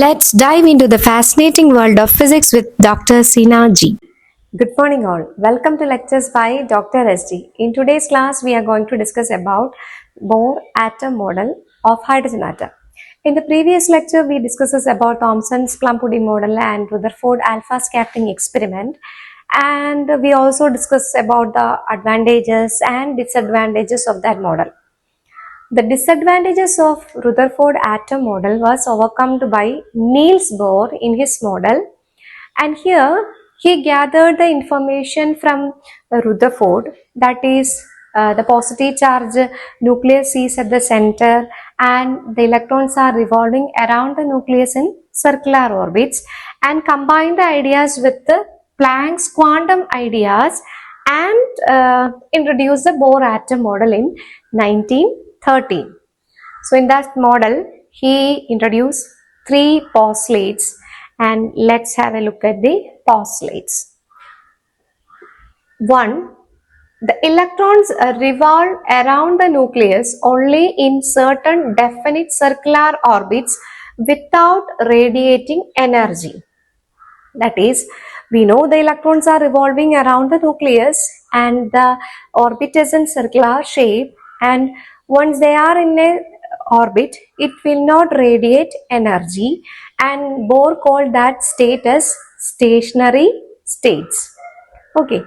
Let's dive into the fascinating world of physics with Dr. Sina G. Good morning all. Welcome to lectures by Dr. SD. In today's class, we are going to discuss about Bohr atom model of hydrogen atom. In the previous lecture, we discussed about Thomson's plum pudding model and Rutherford alpha scattering experiment. And we also discussed about the advantages and disadvantages of that model. The disadvantages of Rutherford atom model was overcome by Niels Bohr in his model, and here he gathered the information from Rutherford, that is the positive charge nucleus is at the center and the electrons are revolving around the nucleus in circular orbits, and combine the ideas with the Planck's quantum ideas and introduce the Bohr atom model in 1913. So in that model, he introduced three postulates, and let's have a look at the postulates. 1. The electrons revolve around the nucleus only in certain definite circular orbits without radiating energy. That is, we know the electrons are revolving around the nucleus and the orbit is in circular shape, and once they are in a orbit, it will not radiate energy, and Bohr called that state as stationary states. Okay,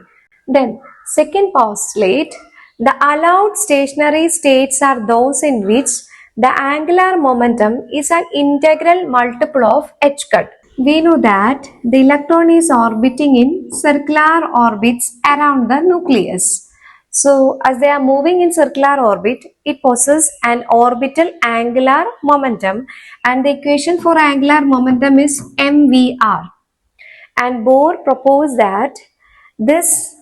then second postulate, the allowed stationary states are those in which the angular momentum is an integral multiple of h cut. We know that the electron is orbiting in circular orbits around the nucleus. So, as they are moving in circular orbit, it possesses an orbital angular momentum, and the equation for angular momentum is mvr. And Bohr proposed that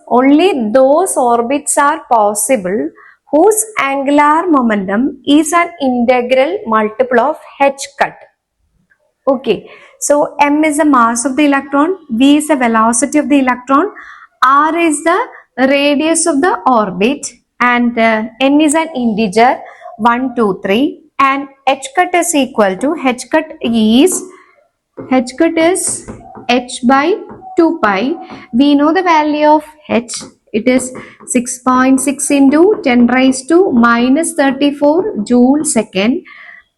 only those orbits are possible whose angular momentum is an integral multiple of h cut. Okay, so m is the mass of the electron, v is the velocity of the electron, r is the radius of the orbit, and n is an integer 1, 2, 3, and h cut is equal to h cut is h by 2 pi. We know the value of h. It is 6.6 into 10 raised to minus 34 joule second.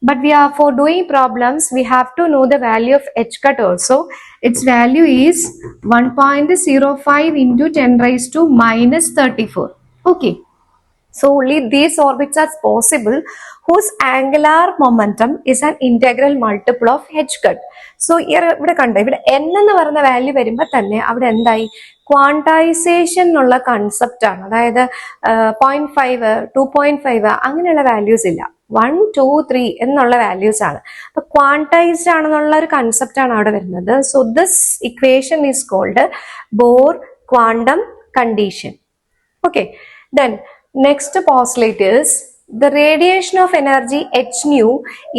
But for doing problems, we have to know the value of h cut also. Its value is 1.05 into 10 raised to minus 34. Okay. So only these orbits are possible whose angular momentum is an integral multiple of h cut. So ഇവിടെ കണ്ടോ, ഇവിടെ n എന്ന് പറയുന്ന value വരുമ്പോൾ തന്നെ അവിടെ എന്തായി, quantisation എന്നുള്ള കൺസെപ്റ്റ് ആണ്. അതായത് 0.5, 2.5 അങ്ങനെയുള്ള വാല്യൂസ് ഇല്ല, 1, 2, 3 എന്നുള്ള വാല്യൂസ് ആണ്. അപ്പൊ ക്വാണ്ടൈസ്ഡ് ആണെന്നുള്ള ഒരു കൺസെപ്റ്റ് ആണ് അവിടെ വരുന്നത്. So this equation is called Bohr quantum condition. Okay, then next postulate is the radiation of energy h nu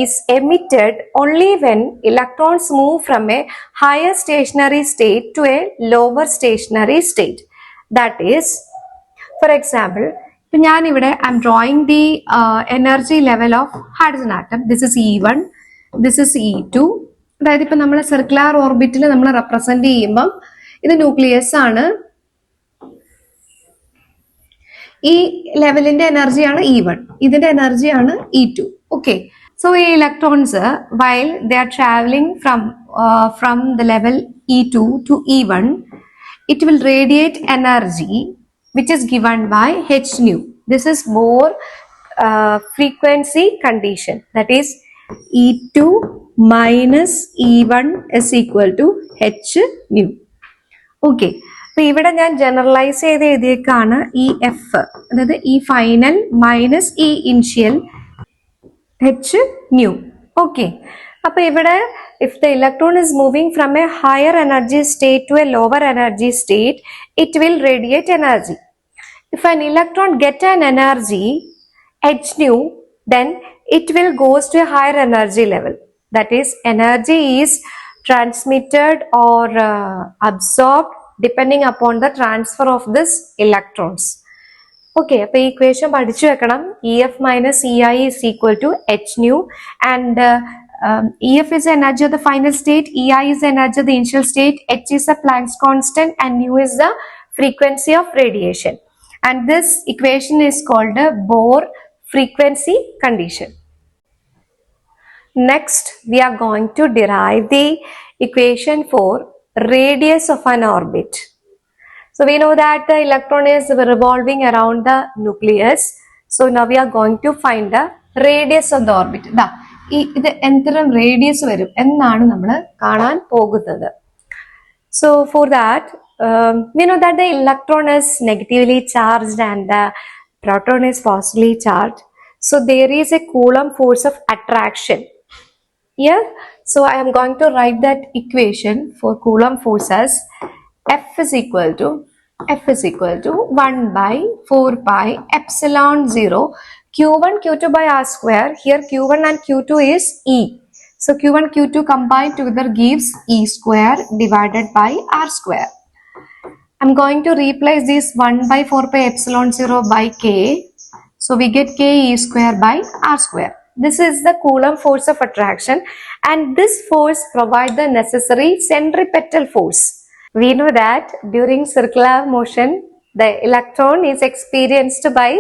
is emitted only when electrons move from a higher stationary state to a lower stationary state. That is, for example, I am drawing the energy level of hydrogen atom. This is E1, this is E2. അതായത് ഇപ്പം നമ്മൾ circular ഓർബിറ്റിൽ നമ്മൾ represent ചെയ്യുമ്പം ഇത് nucleus ആണ്, ഈ ലെവലിന്റെ എനർജിയാണ് E1, ഇതിന്റെ എനർജിയാണ് E2. ഓക്കെ, സോ ഈ electrons while they are travelling from the level E2 to E1, it will radiate energy which is given by h nu. This is Bohr frequency condition, that is E2 minus E1 is equal to h nu. Okay, അപ്പൊ ഇവിടെ ഞാൻ generalise ചെയ്ത് എഴുതിയേക്കാണ് ഈ F, അതായത് ഈ final minus ഈ initial h nu. Okay, അപ്പൊ ഇവിടെ if the electron is moving from a higher energy state to a lower energy state, it will radiate energy. If an electron get an energy h nu, then it will goes to a higher energy level. That is, energy is transmitted or absorbed depending upon the transfer of this electrons. Okay, അപ്പോൾ ഈ equation പഠിച്ചു വെക്കണം. EF minus EI is equal to h nu, and EF is the energy of the final state, EI is the energy of the initial state, H is the Planck's constant, and nu is the frequency of radiation. And this equation is called the Bohr frequency condition. Next, we are going to derive the equation for radius of an orbit. So we know that the electron is revolving around the nucleus. So now we are going to find the radius of the orbit. ഇത് എന്തരം radius വരും എന്നാണ് നമ്മൾ കാണാൻ പോകുന്നത്. So for that, we know that the electron is negatively charged and the proton is positively charged. So there is a Coulomb force of attraction. Here, so I am going to write that equation for Coulomb force as F is equal to 1 by 4 pi epsilon 0 Q1 Q2 by R square. Here Q1 and Q2 is E. So Q1 Q2 combined together gives E square divided by R square. I'm going to replace this 1 by 4 pi epsilon 0 by K. So we get K E square by R square. This is the Coulomb force of attraction, and this force provides the necessary centripetal force. We know that during circular motion, the electron is experienced by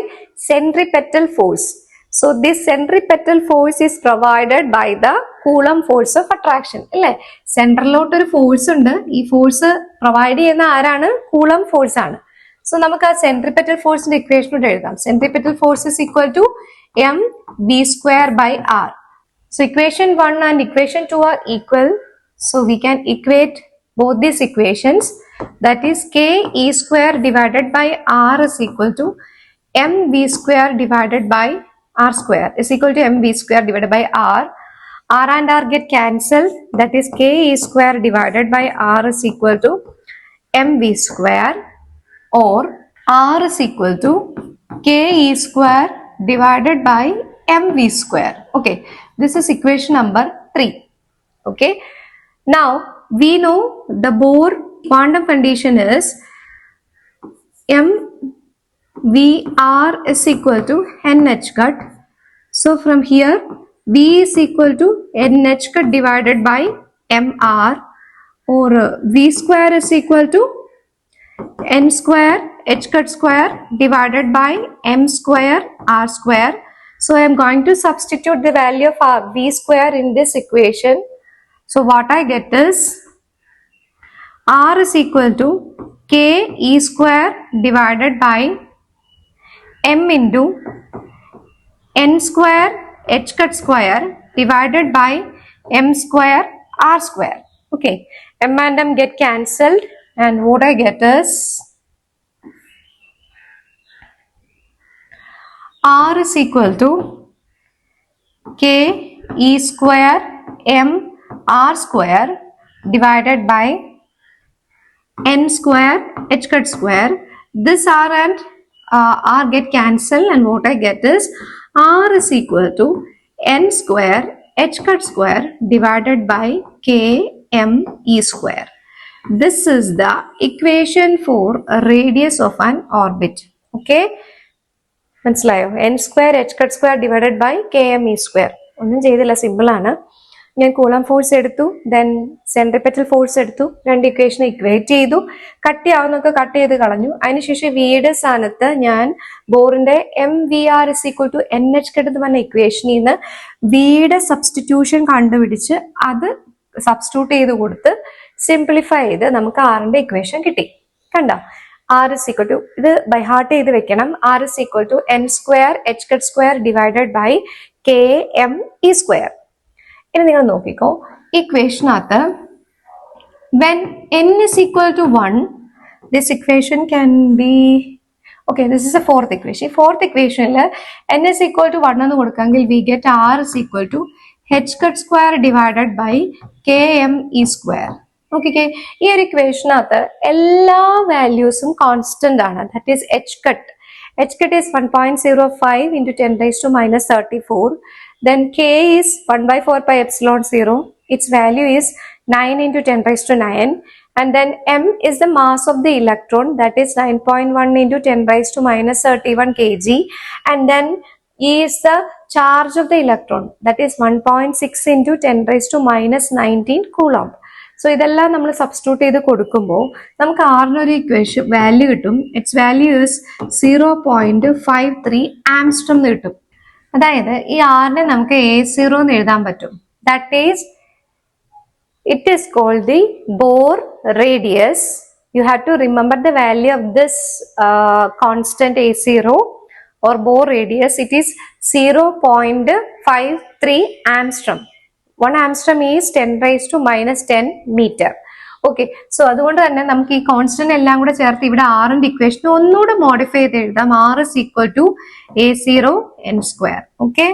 centripetal force. So this centripetal force is provided by the Coulomb force of attraction. അല്ലേ, സെൻട്രലിലോട്ട് ഒരു force ഉണ്ട്. ഈ force provide ചെയ്യുന്ന ആരാണ്? Coulomb force ആണ്. So നമുക്ക് ആ centripetal ഫോഴ്സിന്റെ ഇക്വേഷനോട് എഴുതാം. Centripetal force is equal to m v square by r. So equation 1 and equation 2 are equal. So we can equate both these equations. That is K E square divided by R is equal to M V square divided by R square is equal to M V square divided by R. R and R get cancelled. That is K E square divided by R is equal to M V square, or R is equal to K E square divided by M V square. Okay, this is equation number 3. Okay, now we know the Bohr quantum condition is M V R is equal to N H cut. So from here V is equal to N H cut divided by M R, or V square is equal to N square H cut square divided by M square R square. So I am going to substitute the value of V square in this equation. So what I get is R is equal to K E square divided by M into N square H cut square divided by M square R square. Okay, M and M get cancelled, and what I get is R is equal to K E square M R square divided by N square H cut square. This R and R get cancelled, and what I get is R is equal to N square H cut square divided by K M E square. This is the equation for a radius of an orbit. Okay, മനസ്സിലായോ? N square H cut square divided by K M E square. ഒന്നും ചെയ്തില്ല, simple ആണ്. ഞാൻ Coulomb force എടുത്തു, then centripetal force എടുത്തു, രണ്ട് equation equate ചെയ്തു, cut ചെയ്യാവുന്നൊക്കെ കട്ട് ചെയ്ത് കളഞ്ഞു. അതിനുശേഷം വിയുടെ സ്ഥാനത്ത് ഞാൻ ബോറിന്റെ m v r is equal to n h cut പറഞ്ഞ ഇക്വേഷനിൽ നിന്ന് വിയുടെ സബ്സ്റ്റിറ്റ്യൂഷൻ കണ്ടുപിടിച്ച് അത് സബ്സ്റ്റിറ്റ്യൂട്ട് ചെയ്ത് കൊടുത്ത് സിംപ്ലിഫൈ ചെയ്ത് നമുക്ക് ആറിന്റെ ഇക്വേഷൻ കിട്ടി. കണ്ടോ? ആർ ഇസ് ഈക്വൽ ടു, ഇത് ബൈ ഹാർട്ട് ചെയ്ത് വെക്കണം, r is equal to n square h cut square divided by k m e square. ഇനി നിങ്ങൾ നോക്കിക്കോ, ഇക്വേഷനകത്ത് when n is equal to 1, this equation can be, okay, this is a fourth equation. Fourth equation n is equal to 1 എന്ന് കൊടുക്കാമെങ്കിൽ we get r is equal to h cut square divided by km e square. Okay, ഈ ഒരു ഇക്വേഷനകത്ത് എല്ലാ വാല്യൂസും constant ആണ്. That is h cut. H cut is 1.05 into 10 raised to minus 34. Then K is 1 by 4 pi epsilon 0. Its value is 9 into 10 raised to 9. And then M is the mass of the electron, that is 9.1 into 10 raised to minus 31 kg. And then is the charge of the electron. That is 1.6 into 10 raised to minus 19 coulomb. So ഇതെല്ലാം നമ്മൾ substitute ചെയ്ത് കൊടുക്കുമ്പോൾ നമുക്ക് ആറിനൊരു equation value കിട്ടും. It's value is 0.53 ആംസ്ട്രം എന്ന് കിട്ടും. അതായത് ഈ ആറിനെ നമുക്ക് A0 എന്ന് എഴുതാൻ പറ്റും. That is it is called the Bohr radius. You have to remember the value of this constant A0 or Bohr radius. It is 0.53 angstrom. 1 angstrom is 10 raised to minus 10 meter. Okay, so അതുകൊണ്ട് തന്നെ നമുക്ക് ഈ constant എല്ലാം കൂടെ ചേർത്ത് ഇവിടെ ആറിന്റെ equation ഒന്നുകൂടെ മോഡിഫൈ ചെയ്ത് എഴുതാം. R is equal to A0 n square. Okay,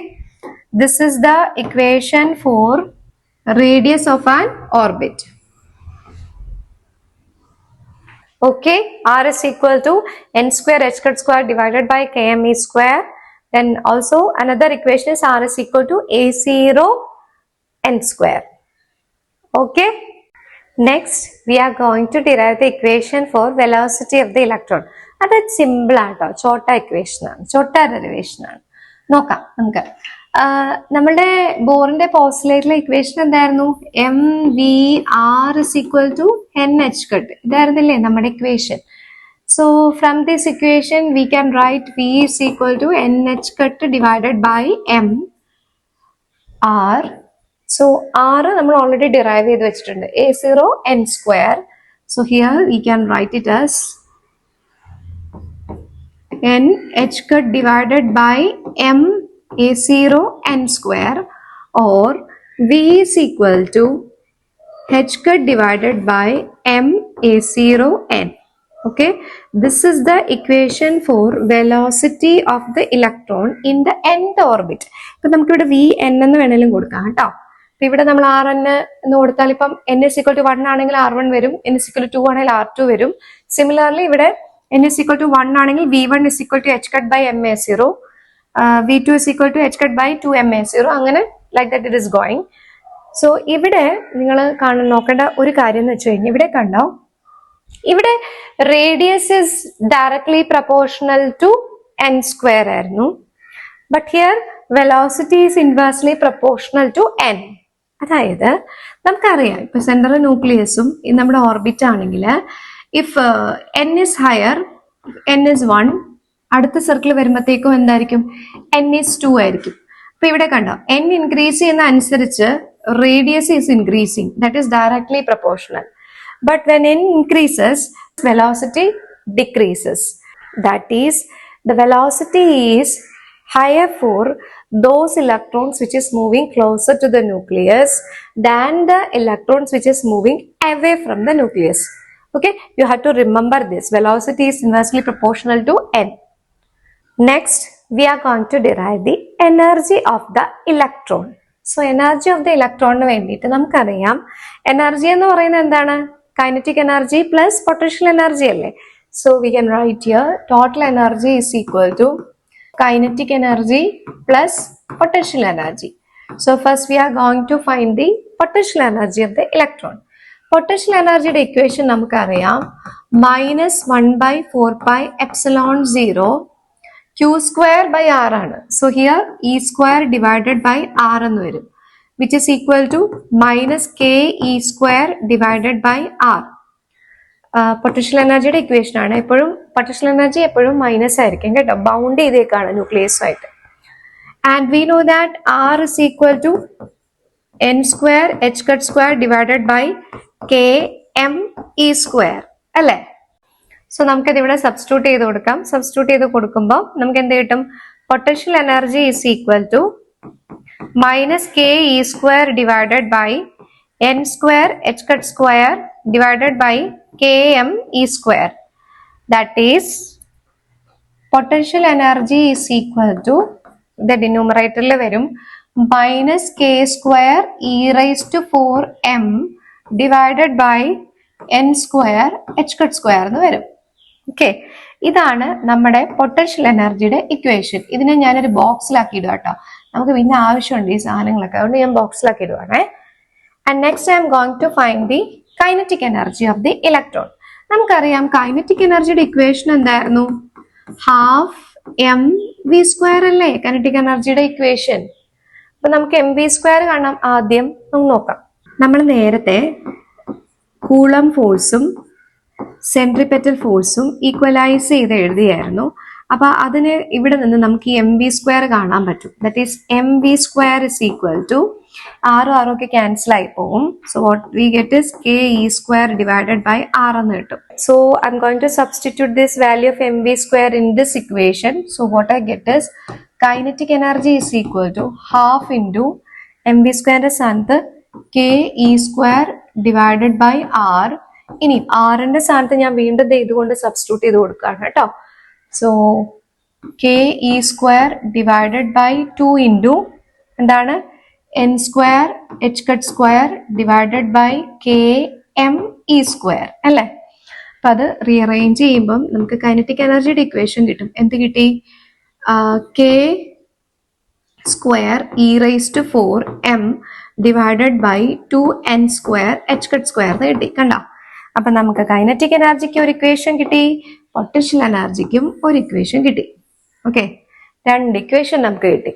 this is the equation for radius of an orbit. Okay, R is equal to n square h cut square divided by km e square. Then also another equation is R is equal to A0 n square. Okay, next we are going to derive the equation for velocity of the electron. അത് simple ആട്ടോ, ചോട്ട equation ആണ്, ചോട്ട derivation ആണ്. നോക്കാം നമുക്ക്. നമ്മളുടെ ബോറിന്റെ പോസ്റ്റ്ലേറ്റിലെ equation എന്തായിരുന്നു? M v r is equal to n h cut. ഇതായിരുന്നില്ലേ നമ്മുടെ equation? So from this equation we can write v is equal to n h cut divided by m r. So r നമ്മൾ already derive ചെയ്ത് വെച്ചിട്ടുണ്ട്, A0 n square. So here we can write it as n h cut divided by m A0 n square, or V is equal to h cut divided by m A0 n. Okay, this is the equation for velocity of the electron in the nth orbit. ഇപ്പൊ നമുക്ക് ഇവിടെ V n എന്ന് വേണേലും കൊടുക്കാം കേട്ടോ. അപ്പൊ ഇവിടെ നമ്മൾ Rn എന്ന് കൊടുത്താൽ ഇപ്പം n is equal to 1 ആണെങ്കിൽ R1 വരും, n is equal to 2 ആണെങ്കിൽ R2 വരും. സിമിലർലി ഇവിടെ n is equal to 1 ആണെങ്കിൽ V1 is equal to h cut by m A0, V2 is equal to h cut by 2 m A0, അങ്ങനെ like that it is going. So ഇവിടെ നിങ്ങൾ നോക്കേണ്ട ഒരു കാര്യം എന്ന് വെച്ച് കഴിഞ്ഞാൽ ഇവിടെ കണ്ടോ, ഇവിടെ radius is directly proportional to n square ആയിരുന്നു. But here velocity is inversely proportional to n. അതായത് നമുക്കറിയാം ഇപ്പൊ സെൻട്രൽ ന്യൂക്ലിയസും നമ്മുടെ ഓർബിറ്റ് ആണെങ്കിൽ if n is higher, n is 1, അടുത്ത സർക്കിൾ വരുമ്പോഴത്തേക്കും എന്തായിരിക്കും? n is 2 ആയിരിക്കും. അപ്പൊ ഇവിടെ കണ്ടോ, n ഇൻക്രീസ് ചെയ്യുന്ന അനുസരിച്ച് radius is increasing, that is directly proportional. But when n increases, velocity decreases. That is, the velocity is higher for those electrons which is moving closer to the nucleus than the electrons which is moving away from the nucleus. Okay, you have to remember this. Velocity is inversely proportional to n. Next, we are going to derive the energy of the electron. So, energy of the electron ന് വേണ്ടിയിട്ട് നമുക്കറിയാം, energy എന്ന് പറയുന്നത് എന്താണ്? Kinetic energy plus potential energy അല്ലേ? So, we can write here total energy is equal to kinetic energy plus potential energy. So, first we are going to find the potential energy of the electron. Potential energy equation നമുക്കറിയാം, minus 1 by 4 pi epsilon 0 q square by r ആണ്. So here E square divided by r എന്ന് വരും, which is equal to minus k E square divided by r. Potential എനർജിയുടെ equation ആണ്. എപ്പോഴും potential energy എപ്പോഴും minus ആയിരിക്കും കേട്ടോ, bound ചെയ്തേക്കാണ് nucleus ആയിട്ട്. And we know that r is equal to n square h cut square divided by k m e square അല്ലേ? So നമുക്കത് ഇവിടെ സബ്സ്റ്റിറ്റ്യൂട്ട് ചെയ്ത് കൊടുക്കാം. സബ്സ്റ്റിറ്റ്യൂട്ട് ചെയ്ത് കൊടുക്കുമ്പോൾ നമുക്ക് എന്ത് കിട്ടും? Potential energy is equal to minus k e square divided by n square h cut square divided by km e square. That is, potential energy is equal to, the denominator വരും minus k square e raised to 4m divided by n square h cut square എന്ന് വരും. Okay, ഇതാണ് നമ്മുടെ potential എനർജിയുടെ equation. ഇതിനെ ഞാനൊരു ബോക്സിലാക്കി ഇടുക കേട്ടോ, നമുക്ക് പിന്നെ ആവശ്യമുണ്ട് ഈ സാധനങ്ങളൊക്കെ, അതുകൊണ്ട് ഞാൻ ബോക്സിലാക്കി ഇടുവാണേ. And next I am going to find the kinetic energy of the electron. നമുക്കറിയാം kinetic energy യുടെ ഇക്വേഷൻ എന്തായിരുന്നു? ഹാഫ് എം വി സ്ക്വയർ അല്ലേ കൈനറ്റിക് എനർജിയുടെ ഇക്വേഷൻ. അപ്പൊ നമുക്ക് എം വി സ്ക്വയർ കാണാം. ആദ്യം നമുക്ക് നോക്കാം. നമ്മൾ നേരത്തെ കൂളം ഫോഴ്സും സെൻട്രിപെറ്റൽ ഫോഴ്സും ഈക്വലൈസ് ചെയ്ത് എഴുതിയായിരുന്നു. അപ്പൊ അതിന് ഇവിടെ നിന്ന് നമുക്ക് എം വി സ്ക്വയർ കാണാൻ പറ്റും. That is m v square is equal to ആറും ആറും ഒക്കെ ക്യാൻസൽ ആയി പോകും. So what we get is k e square divided by r എന്ന് കിട്ടും. So I'm going to substitute this value of m v square in this equation. So what I get is kinetic energy is equal to half into m v സ്ക്വയറിന്റെ സ്ഥാനത്ത് k e square divided by r. ഇനി ആറിന്റെ സ്ഥാനത്ത് ഞാൻ വീണ്ടും ഇതുകൊണ്ട് substitute ചെയ്ത് കൊടുക്കുകയാണ് കേട്ടോ. So k e square divided by 2 into എന്താണ് n square h cut square divided by k m e square അല്ലേ. അപ്പൊ അത് റീഅറേഞ്ച് ചെയ്യുമ്പം നമുക്ക് കൈനറ്റിക് എനർജിയുടെ ഇക്വേഷൻ കിട്ടും. എന്ത് കിട്ടി? K square e raise to 4m divided by 2n square h cut square എന്ന് കിട്ടി. കണ്ടോ? അപ്പൊ നമുക്ക് കൈനറ്റിക് എനർജിക്ക് ഒരു ഇക്വേഷൻ കിട്ടി, പൊട്ടൻഷ്യൽ എനർജിക്കും ഒരു ഇക്വേഷൻ കിട്ടി. ഓക്കെ, രണ്ട് ഇക്വേഷൻ നമുക്ക് കിട്ടി.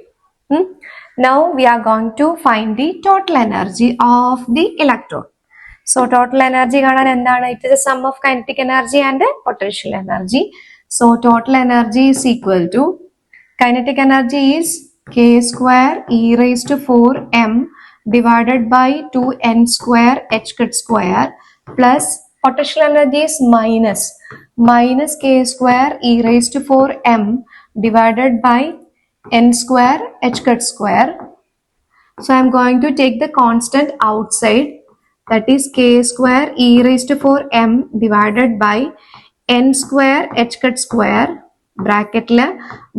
Now we are going to find the total energy of the electron. So total energy കാണാൻ എന്താണ്? It is a sum of kinetic energy and potential energy. So total energy is equal to kinetic energy is k square e raised to 4m divided by 2n square h cut square plus potential energy is minus k square e raised to 4m divided by n square h cut square. So I am going to take the constant outside, that is k square e raised to 4m divided by n square h cut square ബ്രാക്കറ്റില്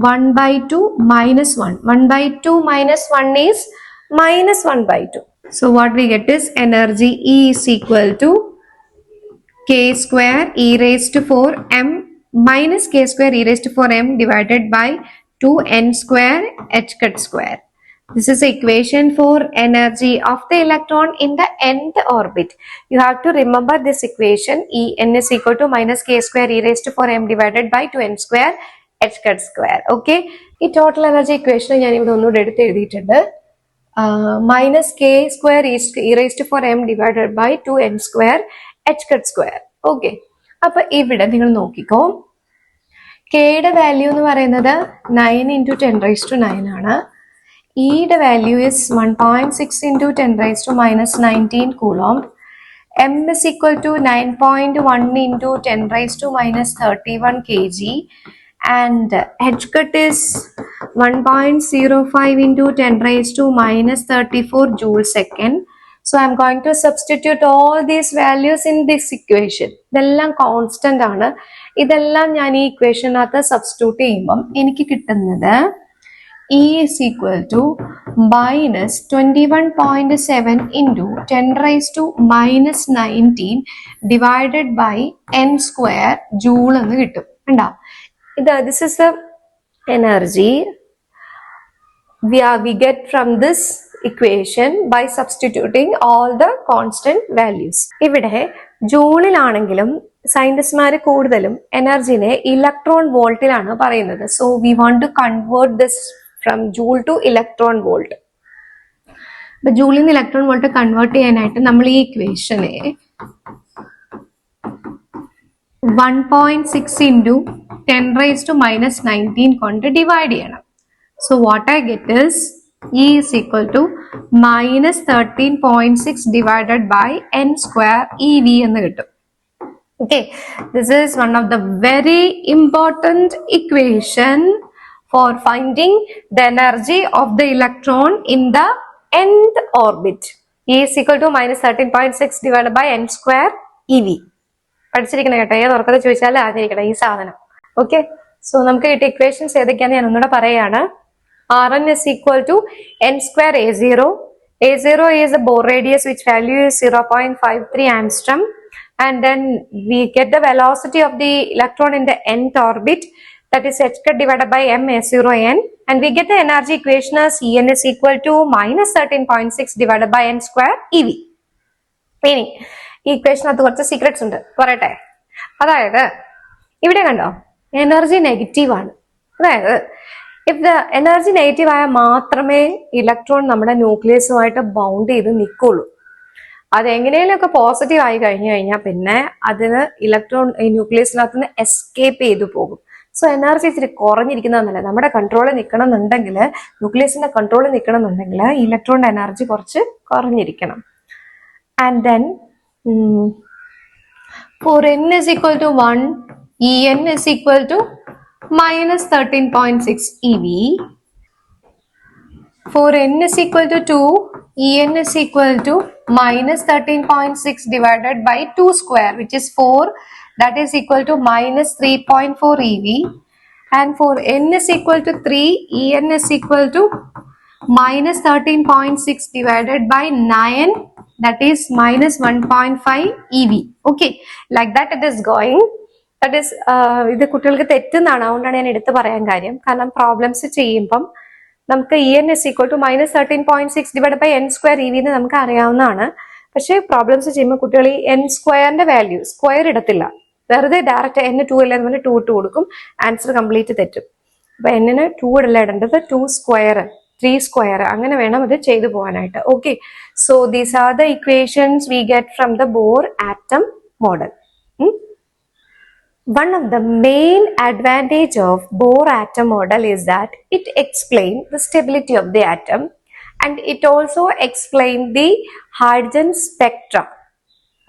1/2 minus 1. 1/2 minus 1 is minus 1/2. So what we get is energy E is equal to k square e raised to 4m minus k square e raised to 4m divided by 2n square h cut square. This is the equation for energy of the electron in the nth orbit. You have to remember this equation. En is equal to minus k square e raised to 4m divided by 2n square h cut square. Okay. ഈ total energy equation ഞാൻ ഇവിടെ ഒന്നുകൂടെ എടുത്ത് എഴുതിയിട്ടുണ്ട്. Minus k square e raise to 4m divided by 2n square h cut square. Okay, അപ്പൊ ഇവിടെ നിങ്ങൾ നോക്കിക്കോ. കെയുടെ വാല്യൂ എന്ന് പറയുന്നത് 9 × 10⁻⁹ ആണ്. E's value is 1.6 into 10 raised to minus 19 coulomb. M is equal to 9.1 into 10 raised to minus 31 kg. And H cut is 1.05 into 10 raised to minus 34 joule second. So I'm going to substitute all these values in this equation. ഇതെല്ലാം constant ആണ്. ഇതെല്ലാം ഞാൻ ഈ ഇക്വേഷനകത്ത് substitute ചെയ്യുമ്പം എനിക്ക് കിട്ടുന്നത് E is equal to minus 21.7 into 10 raised to minus 19 divided by n square joule എന്ന് കിട്ടും. കണ്ടോ? This is the energy we get from this equation by substituting all the constant values. ഇവിടെ ജൂളിലാണെങ്കിലും സയന്റിസ്റ്റ്മാർ കൂടുതലും എനർജിനെ ഇലക്ട്രോൺ വോൾട്ടിലാണ് പറയുന്നത്. So we want to convert this from joule to electron volt. അപ്പൊ ജൂളിൽ നിന്ന് ഇലക്ട്രോൺ വോൾട്ട് കൺവേർട്ട് ചെയ്യാനായിട്ട് നമ്മൾ ഈ ഇക്വേഷനെ 1.6 into 10 raised to minus 19 കൊണ്ട് ഡിവൈഡ് ചെയ്യണം. So what I get is E is equal to minus 13.6 divided by n square EV എന്ന് കിട്ടും. Okay, this is one of the very important equation for finding the energy of the electron in the nth orbit. E is equal to minus 13.6 divided by n square EV. പഠിച്ചിരിക്കണം കേട്ടോ, ഏത് ഓർക്കത്തെ ചോദിച്ചാൽ അറിഞ്ഞിരിക്കണം ഈ സാധനം. Okay, so നമുക്ക് കിട്ടിയ equations ഏതൊക്കെയാന്ന് ഞാൻ ഒന്നുകൂടെ പറയാണ്. Rn is equal to n square A0. A0 is the Bohr radius, which value is 0.53 angstrom. And then we get the velocity of the electron in the nth orbit, that is h cut divided by m a0n. And we get the energy equation as En is equal to minus 13.6 divided by n square EV. ഇനി ഈ ഇക്വേഷനകത്ത് കുറച്ച് secrets ഉണ്ട്, പറയട്ടെ. അതായത് ഇവിടെ കണ്ടോ, energy negative ആണ്. അതായത് ഇഫ് ദ എനർജി നെഗറ്റീവ് ആയാൽ മാത്രമേ ഇലക്ട്രോൺ നമ്മുടെ ന്യൂക്ലിയസുമായിട്ട് ബൗണ്ട് ചെയ്ത് നിൽക്കുള്ളൂ. അത് എങ്ങനെയൊക്കെ പോസിറ്റീവ് ആയി കഴിഞ്ഞു കഴിഞ്ഞാൽ പിന്നെ അതിന് ഇലക്ട്രോൺ ഈ ന്യൂക്ലിയസിനകത്ത് നിന്ന് എസ്കേപ്പ് ചെയ്തു പോകും. സോ എനർജി ഇച്ചിരി കുറഞ്ഞിരിക്കുന്നതെന്നല്ല, നമ്മുടെ കൺട്രോളിൽ നിൽക്കണം എന്നുണ്ടെങ്കിൽ, ന്യൂക്ലിയസിന്റെ കൺട്രോളിൽ നിൽക്കണം എന്നുണ്ടെങ്കിൽ ഇലക്ട്രോണിന്റെ എനർജി കുറച്ച് കുറഞ്ഞിരിക്കണം. And then for n is equal to 1, En is equal to minus 13.6 eV. For n is equal to 2, En is equal to minus 13.6 divided by 2 square, which is 4, that is equal to minus 3.4 eV. And for n is equal to 3, En is equal to minus 13.6 divided by 9, that is minus 1.5 eV. Okay, like that it is going. That is ഇത് കുട്ടികൾക്ക് തെറ്റുന്നതാണ്, അതുകൊണ്ടാണ് ഞാൻ എടുത്ത് പറയാൻ കാര്യം. കാരണം problems ചെയ്യുമ്പം നമുക്ക് En is equal to minus 13.6 divided by n square ev എന്ന് നമുക്ക് അറിയാവുന്നതാണ്. പക്ഷേ പ്രോബ്ലംസ് ചെയ്യുമ്പോൾ കുട്ടികൾ ഈ n സ്ക്വയറിന്റെ വാല്യൂ സ്ക്വയർ ഇടത്തില്ല, വെറുതെ ഡയറക്റ്റ് n 2 ഇല്ലെന്ന് പറഞ്ഞാൽ 2 ഇട്ട് കൊടുക്കും, ആൻസർ കംപ്ലീറ്റ് തെറ്റും. അപ്പൊ n-ന് 2 ഇടല്ല ഇടേണ്ടത്, 2 സ്ക്വയർ 3 സ്ക്വയർ അങ്ങനെ വേണം അത് ചെയ്തു പോകാനായിട്ട്. Okay, so these are the equations we get from the Bohr atom model. One of the main advantage of Bohr atom model is that it explains the stability of the atom and it also explains the hydrogen spectra.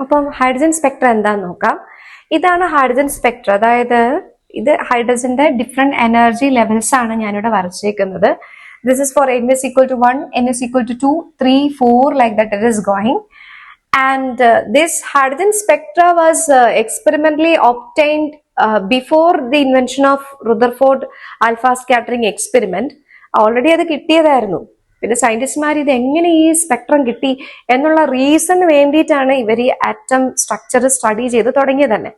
അപ്പം hydrogen Spectra എന്താന്ന് നോക്കാം. ഇതാണ് hydrogen Spectra. അതായത് ഇത് ഹൈഡ്രജന്റെ different energy levels ആണ് ഞാനിവിടെ വരച്ചേക്കുന്നത്. This is for n is equal to 1, n is equal to 2, 3, 4, like that it is going. And this hydrogen spectra was experimentally obtained before the invention of Rutherford alpha scattering experiment. Already അത് കിട്ടിയതായിരുന്നു. പിന്നെ സയന്റിസ്റ്റ്മാർ ഇത് എങ്ങനെ ഈ spectrum കിട്ടി എന്നുള്ള റീസണിന് വേണ്ടിയിട്ടാണ് ഇവർ ഈ ആറ്റം സ്ട്രക്ചർ സ്റ്റഡി ചെയ്ത് തുടങ്ങിയത് തന്നെ.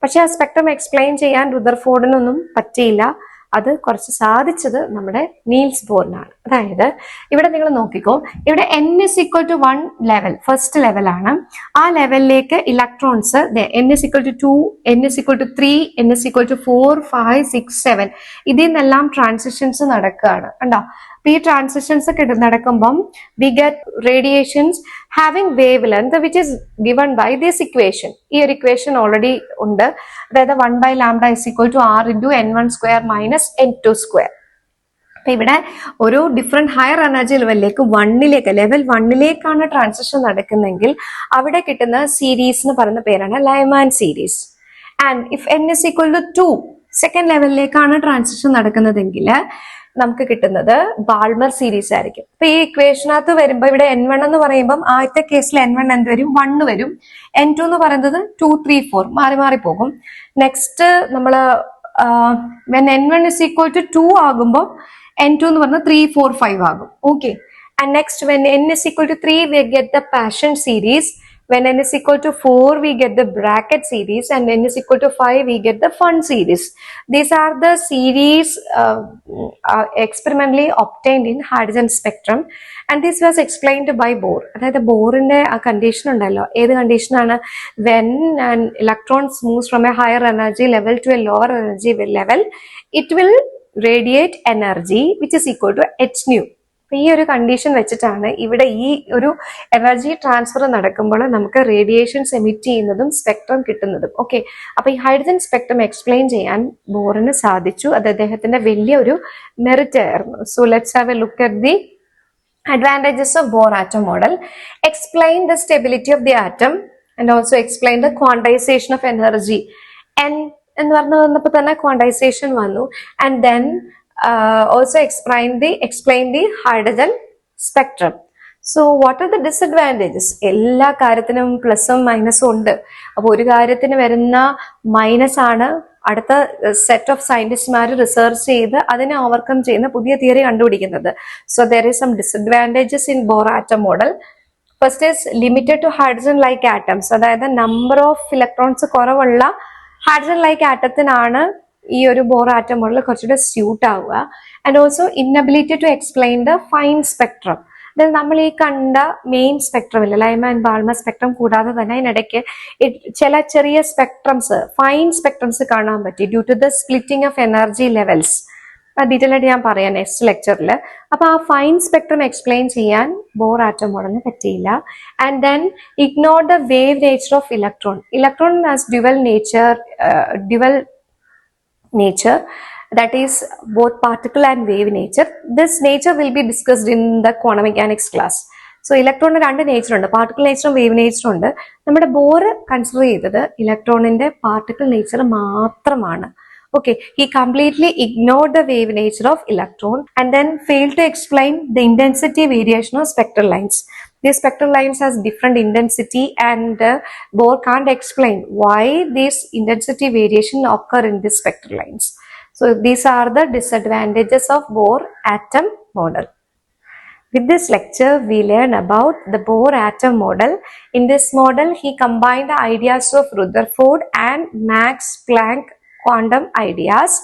പക്ഷെ ആ സ്പെക്ട്രം എക്സ്പ്ലെയിൻ ചെയ്യാൻ റുദർഫോർഡിനൊന്നും പറ്റിയില്ല. അത് കുറച്ച് സാധിച്ചത് നമ്മുടെ നീൽസ് ബോറിനാണ്. അതായത് ഇവിടെ നിങ്ങൾ നോക്കിക്കോ, ഇവിടെ n is equal to 1 level, first ലെവലാണ്. ആ ലെവലിലേക്ക് electrons n is equal to 2, n is equal to 3, n is equal to 4, 5, 6, 7 ഇതിൽ നിന്നെല്ലാം ട്രാൻസിഷൻസ് നടക്കുകയാണ്. കണ്ടോ? ഈ ട്രാൻസിഷൻസ് ഒക്കെ നടക്കുമ്പം we get radiations having wavelength which is given by this equation. ഈ ഒരു ഇക്വേഷൻ ഓൾറെഡി ഉണ്ട്. അതായത് 1/λ is equal to r into n1 square minus n2 square. അപ്പൊ ഇവിടെ ഒരു ഡിഫറെന്റ് ഹയർ എനർജി ലെവലിലേക്ക് ലെവൽ 1 ട്രാൻസിഷൻ നടക്കുന്നെങ്കിൽ അവിടെ കിട്ടുന്ന സീരീസ് എന്ന് പറയുന്ന പേരാണ് Lyman series. And if n is equal to 2 second ലെവലിലേക്കാണ് ട്രാൻസിഷൻ നടക്കുന്നതെങ്കിൽ നമുക്ക് കിട്ടുന്നത് ബാൾമർ സീരീസ് ആയിരിക്കും. അപ്പൊ ഈ ഇക്വേഷനകത്ത് വരുമ്പോൾ ഇവിടെ n1 എന്ന് പറയുമ്പോൾ ആദ്യത്തെ കേസിൽ n1 എന്ത് വരും? 1 വരും. n2 എന്ന് പറയുന്നത് 2, 3, 4 മാറി മാറി പോകും. നെക്സ്റ്റ് നമ്മള് when n1 is equal to 2 ആകുമ്പോൾ n2 എന്ന് പറഞ്ഞാൽ 3, 4, 5 ആകും. Okay, and next when n is equal to 3 we get the Paschen series. When n is equal to 4 we get the bracket series, and n is equal to 5 we get the fun series. These are the series experimentally obtained in hydrogen spectrum, and this was explained by Bohr. അതായത് ബോറിന്റെ ആ condition ഉണ്ടല്ലോ, ഏത് കണ്ടീഷനാണ്? when an electrons moves from a higher energy level to a lower energy level, it will radiate energy which is equal to h nu. ഈ ഒരു condition വെച്ചിട്ടാണ് ഇവിടെ ഈ ഒരു എനർജി ട്രാൻസ്ഫർ നടക്കുമ്പോൾ നമുക്ക് റേഡിയേഷൻസ് എമിറ്റ് ചെയ്യുന്നതും സ്പെക്ട്രം കിട്ടുന്നതും. ഓക്കെ, അപ്പൊ ഈ ഹൈഡ്രജൻ സ്പെക്ട്രം എക്സ്പ്ലെയിൻ ചെയ്യാൻ ബോറിന് സാധിച്ചു. അത് അദ്ദേഹത്തിന്റെ വലിയ ഒരു മെറിറ്റ് ആയിരുന്നു. So let's have A look at the advantages of Bohr atom model. Explain the stability of the atom and also explain the quantization of energy. And എന്ന് പറഞ്ഞു വന്നപ്പോൾ തന്നെ ക്വാണ്ടൈസേഷൻ വന്നു. And then also explain the hydrogen spectrum. So what are the disadvantages? എല്ലാ കാര്യത്തിനും പ്ലസും മൈനസും ഉണ്ട്. അപ്പൊ ഒരു കാര്യത്തിന് വരുന്ന മൈനസ് ആണ് അടുത്ത സെറ്റ് ഓഫ് സയന്റിസ്റ്റ്മാർ റിസർച്ച് ചെയ്ത് അതിനെ ഓവർകം ചെയ്യുന്ന പുതിയ തിയറി കണ്ടുപിടിക്കുന്നത്. So there is some disadvantages in Bohr atom model. First is limited to hydrogen like atoms. അതായത് നമ്പർ ഓഫ് ഇലക്ട്രോൺസ് കുറവുള്ള ഹൈഡ്രജൻ ലൈക്ക് ആറ്റത്തിനാണ് ഈ ഒരു Bohr atom model കുറച്ചുകൂടെ സ്യൂട്ട് ആവുക. And also inability to explain the fine spectrum. അതായത് നമ്മൾ ഈ കണ്ട മെയിൻ സ്പെക്ട്രം ഇല്ല, ലൈമാൻ ബാൾമർ സ്പെക്ട്രം കൂടാതെ തന്നെ അതിനിടയ്ക്ക് ചില ചെറിയ സ്പെക്ട്രംസ്, ഫൈൻ സ്പെക്ട്രംസ് കാണാൻ പറ്റി due to the splitting of energy levels. Detail ആയിട്ട് ഞാൻ പറയാം നെക്സ്റ്റ് ലെക്ചറിൽ. അപ്പൊ ആ ഫൈൻ സ്പെക്ട്രം എക്സ്പ്ലെയിൻ ചെയ്യാൻ ബോർ ആറ്റം മോഡലിന് പറ്റിയില്ല. And then ignore the wave nature of electron. Electron has dual nature, that is both particle and wave nature. This nature will be discussed in the quantum mechanics class. So ഇലക്ട്രോണിന് രണ്ട് nature ഉണ്ട്, particle നേച്ചറും wave നേച്ചറും ഉണ്ട്. നമ്മുടെ bore consider ചെയ്തത് ഇലക്ട്രോണിന്റെ particle nature മാത്രമാണ്. Okay, he completely ignored the wave nature of electron and then failed to explain the intensity variation of spectral lines. These spectral lines has different intensity and Bohr can't explain why this intensity variation occur in these spectral lines. So these are the disadvantages of Bohr atom model. With this lecture, we learn about the Bohr atom model. In this model, he combined the ideas of Rutherford and Max Planck quantum ideas,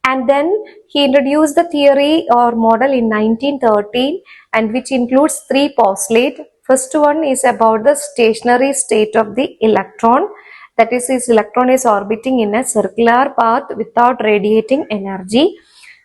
and then he introduced the theory or model in 1913, and which includes three postulates. First one is about the stationary state of the electron, that is, his electron is orbiting in a circular path without radiating energy.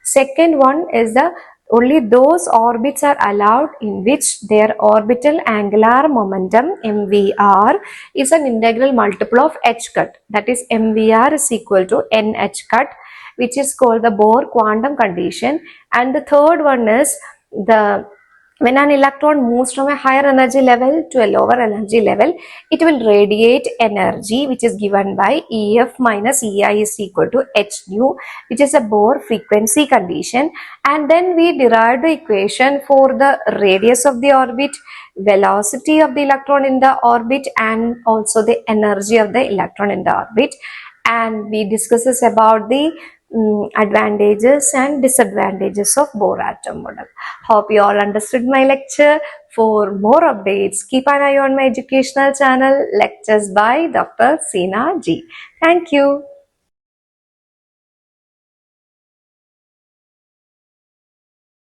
Second one is the only those orbits are allowed in which their orbital angular momentum mvr is an integral multiple of h cut, that is mvr is equal to nh cut, which is called the Bohr quantum condition. And the third one is the when an electron moves from a higher energy level to a lower energy level, it will radiate energy, which is given by EF minus EI is equal to h nu, which is a Bohr frequency condition. And then we derived the equation for the radius of the orbit, velocity of the electron in the orbit, and also the energy of the electron in the orbit. And we discusses about the advantages and disadvantages of Bohr atom model. Hope you all understood my lecture. For more updates, keep an eye on my educational channel, Lectures by Dr. Seena G. Thank you.